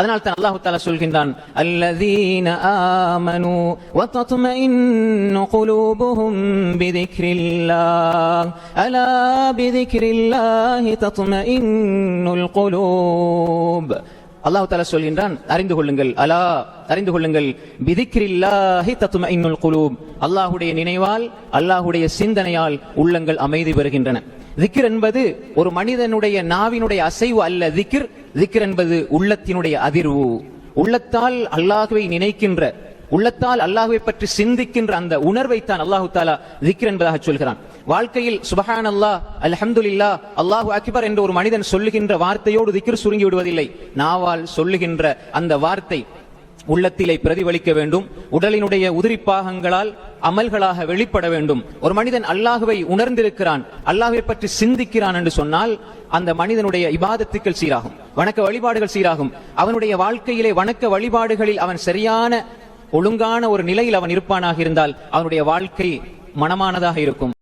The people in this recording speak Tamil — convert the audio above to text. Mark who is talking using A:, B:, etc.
A: அதனால் தான் அல்லாஹ் தஆலா சொல்கின்றான், அல்லதீன ஆமனு வ தத்மஇன்னு குலூபுஹும் பிதிக்ரில்லாஹ் அலா பிதிக்ரில்லாஹி தத்மஇன்னுல் குலூப். அல்லாஹ் தஆலா சொல்கின்றான், அறிந்து கொள்ளுங்கள், அலா அறிந்து கொள்ளுங்கள், பிதிக்ரில்லாஹி தத்மஇன்னுல் குலூப், அல்லாஹ்வுடைய நினைவால் அல்லாஹ்வுடைய சிந்தனையால் உள்ளங்கள் அமைதி பெறுகின்றன. திக்ர் என்பது ஒரு மனிதனுடைய நாவினுடைய அசைவு அல்ல. திக்ர் என்பது உள்ளத்தினுடைய அதிர்வு. உள்ளத்தால் அல்லாஹ்வை நினைக்கின்ற, உள்ளத்தால் அல்லாஹ்வை பற்றி சிந்திக்கின்ற அந்த உணர்வைத்தான் அல்லாஹு தஆலா திக்ர் என்பதாக சொல்கிறான். வாழ்க்கையில் சுப்ஹானல்லாஹ், அல்ஹம்துலில்லாஹ், அல்லாஹு அக்பர் என்று ஒரு மனிதன் சொல்லுகின்ற வார்த்தையோடு திக்ர் சுருங்கி விடுவதில்லை. நாவால் சொல்லுகின்ற அந்த வார்த்தை உள்ளத்திலே பிரதிபலிக்க வேண்டும். உடலினுடைய உதிரிப்பாகங்களால் அமல்களாக வெளிப்பட வேண்டும். ஒரு மனிதன் அல்லாஹ்வை உணர்ந்திருக்கிறான், அல்லாஹ்வை பற்றி சிந்திக்கிறான் என்று சொன்னால் அந்த மனிதனுடைய இபாதத்துக்கள் சீராகும், வணக்க வழிபாடுகள் சீராகும். அவனுடைய வாழ்க்கையிலே வணக்க வழிபாடுகளில் அவன் சரியான ஒழுங்கான ஒரு நிலையில் அவன் இருப்பானாக இருந்தால் அவனுடைய வாழ்க்கை மனமானதாக இருக்கும்.